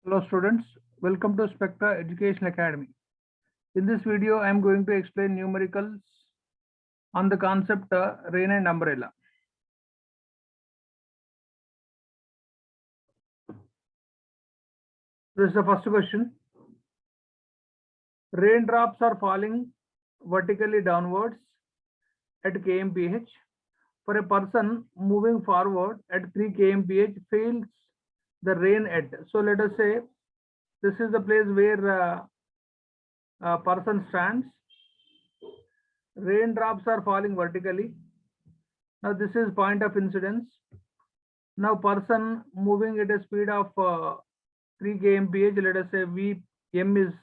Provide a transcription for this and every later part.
Hello students, welcome to Spectra Education Academy. In this video, I am going to explain numericals on the concept rain and umbrella. This is the first question. Raindrops are falling vertically downwards at kmph. For a person moving forward at 3 kmph feels the rain at. So let us say this is the place where a person stands. Raindrops are falling vertically. Now this is point of incidence. Now person moving at a speed of 3 kmph, let us say Vm is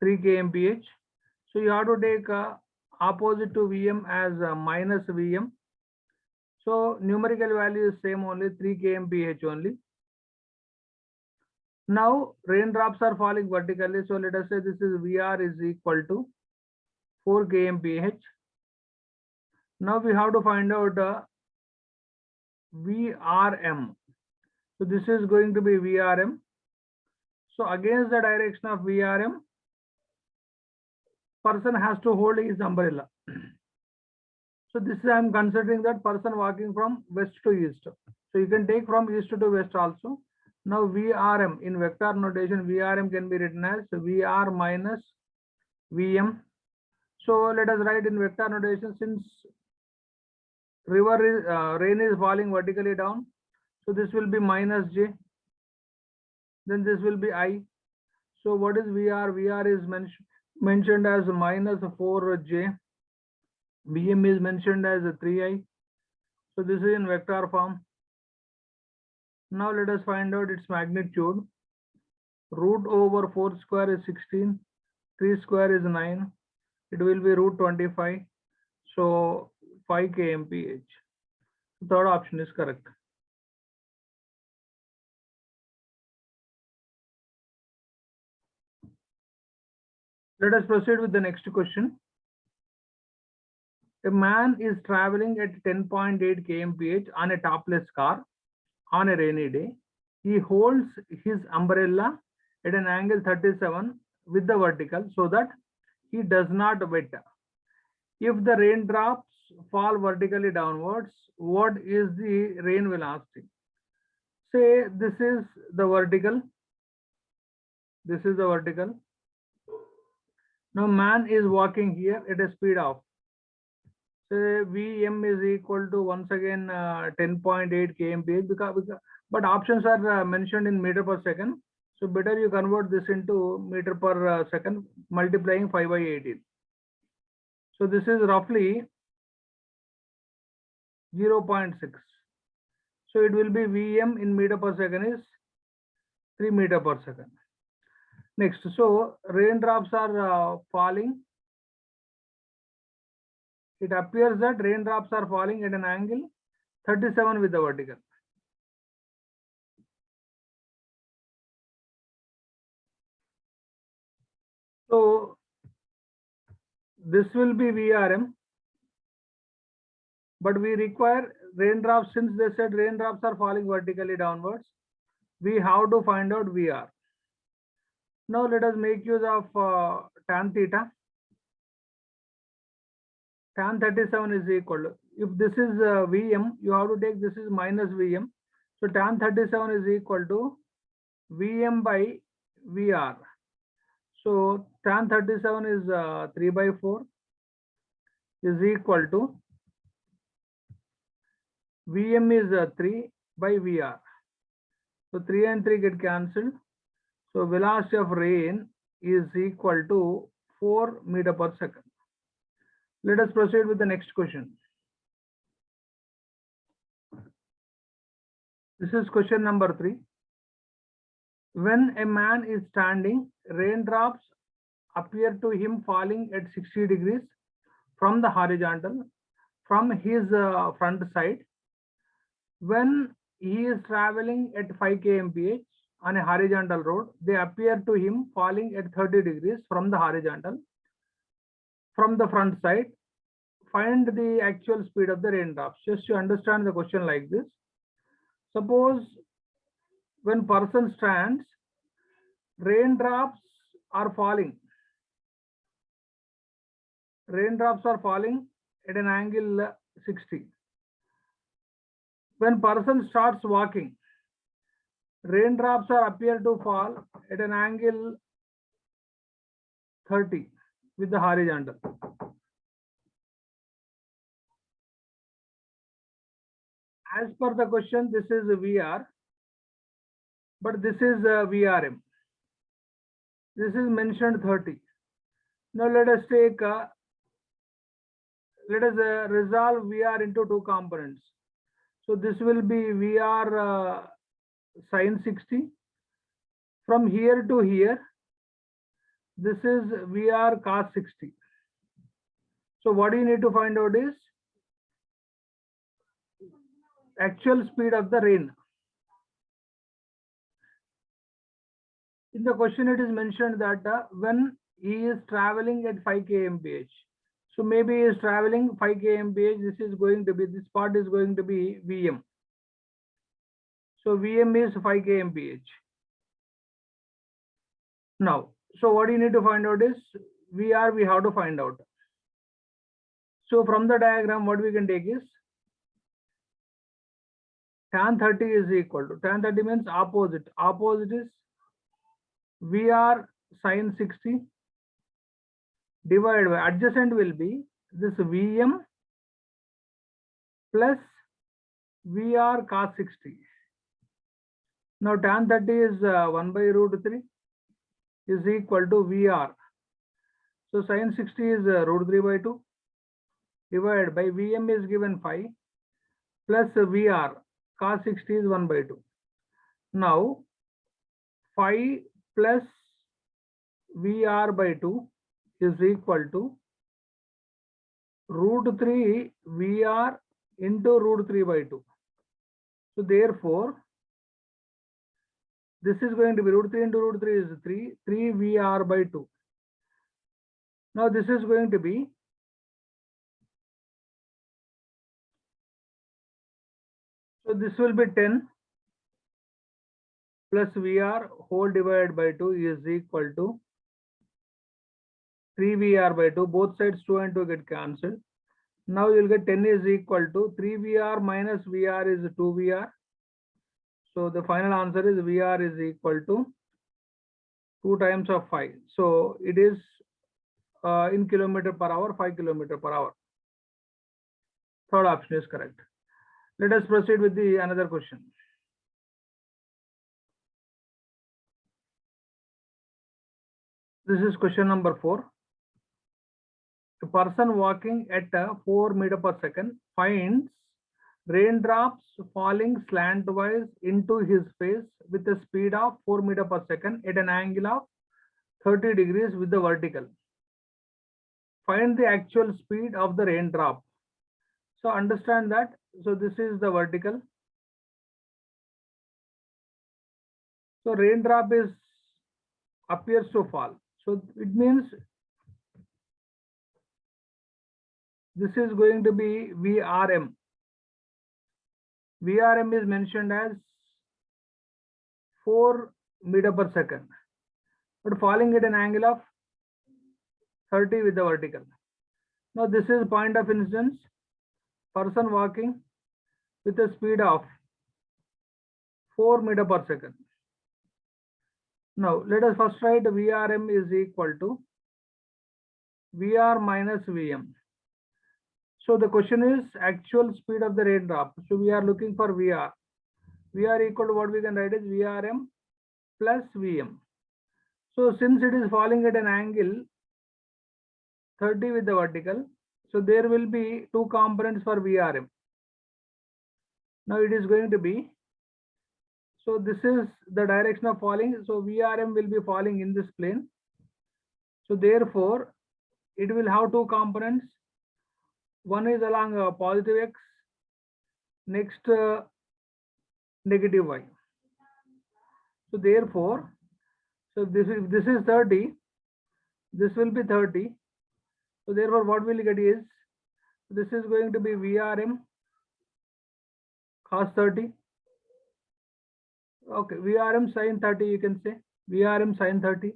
3 kmph. So you have to take opposite to Vm as minus Vm. So numerical value is same only 3 kmph only. Now raindrops are falling vertically. So let us say this is Vr is equal to 4 kmph. Now we have to find out Vrm. So this is going to be Vrm. So against the direction of Vrm, person has to hold his umbrella. So this is I am considering that person walking from west to east. So you can take from east to west also. Now Vrm in vector notation, Vrm can be written as Vr minus Vm. So let us write in vector notation, since rain is falling vertically down. So this will be minus j. Then this will be I. So what is Vr? Vr is mentioned as minus 4j. Vm is mentioned as 3i. So this is in vector form. Now let us find out its magnitude. Root over 4 square is 16. 3 square is 9. It will be root 25. So 5 kmph. Third option is correct. Let us proceed with the next question. A man is traveling at 10.8 kmph on a topless car on a rainy day. He holds his umbrella at an angle 37 with the vertical so that he does not wet. If the raindrops fall vertically downwards, what is the rain velocity? Say this is the vertical. This is the vertical. Now man is walking here at a speed of, say Vm is equal to once again 10.8 kmph, because but options are mentioned in meter per second. So better you convert this into meter per second, multiplying 5 by 18. So this is roughly 0.6. So it will be Vm in meter per second is 3 meter per second. Next, so raindrops are falling. It appears that raindrops are falling at an angle 37 with the vertical. So this will be Vrm, but we require raindrops. Since they said raindrops are falling vertically downwards, we have to find out Vr. Now let us make use of tan theta. Tan 37 is equal to, if this is Vm, you have to take this is minus Vm. So tan 37 is equal to Vm by Vr. So tan 37 is 3 by 4 is equal to Vm is 3 by Vr. So 3 and 3 get cancelled. So velocity of rain is equal to 4 meter per second. Let us proceed with the next question. This is question number 3. When a man is standing, raindrops appear to him falling at 60 degrees from the horizontal from his front side. When he is traveling at 5 kmph on a horizontal road, they appear to him falling at 30 degrees from the horizontal from the front side. Find the actual speed of the raindrops. Just to understand the question like this. Suppose when person stands, raindrops are falling. Raindrops are falling at an angle 60. When person starts walking, raindrops are appear to fall at an angle 30 with the horizontal. As per the question, this is VR, but this is VRM. This is mentioned 30. Now let us take, let us resolve VR into two components. So this will be VR sine 60. From here to here, this is VR cos 60. So what you need to find out is actual speed of the rain. In the question, it is mentioned that when he is traveling at 5 kmph. So maybe he is traveling 5 kmph. This is going to be, this part is going to be VM. So VM is 5 kmph. Now, so what you need to find out is VR, we have to find out. So from the diagram, what we can take is tan 30 is equal to, tan 30 means opposite. Opposite is VR sine 60 divided by, adjacent will be this VM plus VR cos 60. Now tan 30 is 1 by root 3 is equal to VR. So sine 60 is root 3 by 2 divided by VM is given 5 plus VR cos 60 is 1 by 2. Now 5 plus VR by 2 is equal to root 3 VR into root 3 by 2. So therefore, this is going to be root 3 into root 3 is 3 VR by 2. Now this is going to be so this will be 10 plus VR whole divided by 2 is equal to 3 VR by 2. Both sides 2 and 2 get cancelled. Now you'll get 10 is equal to 3 VR minus VR is 2 VR. So the final answer is VR is equal to 2 times of 5. So it is in kilometer per hour, 5 kilometer per hour. Third option is correct. Let us proceed with the another question. This is question number 4. A person walking at 4 meters per second finds raindrops falling slantwise into his face with a speed of 4 meters per second at an angle of 30 degrees with the vertical. Find the actual speed of the raindrop. So understand that. So this is the vertical. So raindrop is appears to fall. So it means this is going to be VRM. VRM is mentioned as 4 meters per second, but falling at an angle of 30 with the vertical. Now this is point of incidence. Person walking with a speed of 4 meters per second. Now let us first write VRM is equal to VR minus VM. So the question is actual speed of the raindrop. So we are looking for VR. VR equal to what we can write is VRM plus VM. So since it is falling at an angle 30 with the vertical, so there will be two components for VRM. Now it is going to be, so this is the direction of falling. So VRM will be falling in this plane. So therefore, it will have two components. One is along positive x, next negative y. So therefore, so this is 30. This will be 30. So therefore, what we'll get is this is going to be VRM cos 30 Okay, VRM sine 30, you can say VRM sine 30.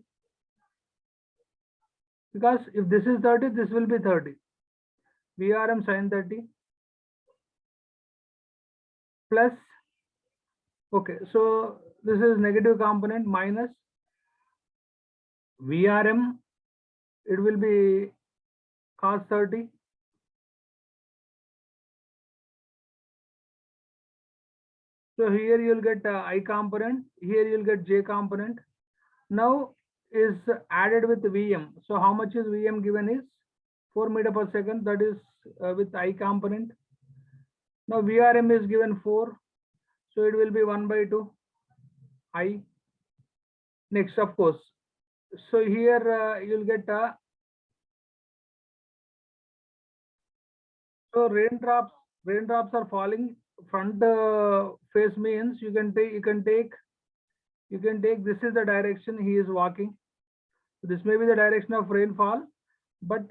Because if this is 30, this will be 30. VRM sine 30 plus, okay, so this is negative component minus VRM, it will be cos 30 . So here you will get I component, here you will get J component. Now is added with VM. So how much is VM given is 4 meter per second, that is with I component. Now VRM is given 4, so it will be 1 by 2 I. Next, of course, so here you'll get so raindrops are falling front face, means you can take this is the direction he is walking. This may be the direction of rainfall, but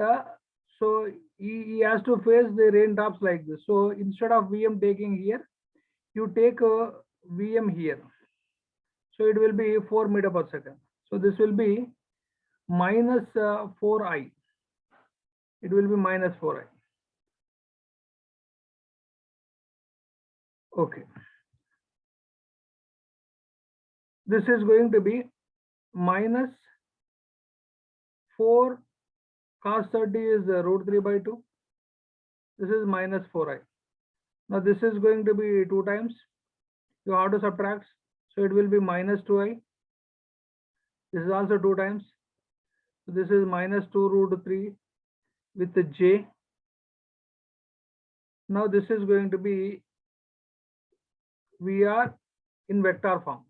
so he has to face the raindrops like this. So instead of VM taking here, you take VM here. So it will be 4 meter per second. So this will be minus 4I. It will be minus 4I. Okay. This is going to be minus 4 cos 30 is root 3 by 2. This is minus 4I. Now this is going to be 2 times. You have to subtract. So it will be minus 2I. This is also 2 times. So this is minus 2 root 3 with the J. Now this is going to be, we are in vector form.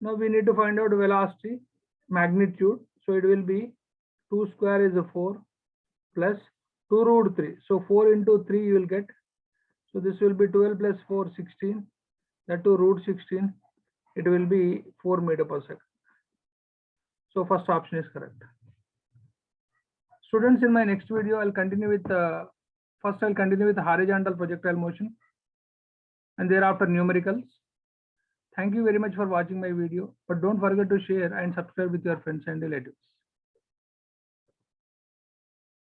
Now we need to find out velocity, magnitude. So it will be 2 square is a 4 plus 2 root 3. So 4 into 3 you will get. So this will be 12 plus 4, 16. That to root 16. It will be 4 meter per second. So first option is correct. Students, in my next video, I'll continue with first I'll continue with horizontal projectile motion and thereafter numericals. Thank you very much for watching my video, but don't forget to share and subscribe with your friends and relatives.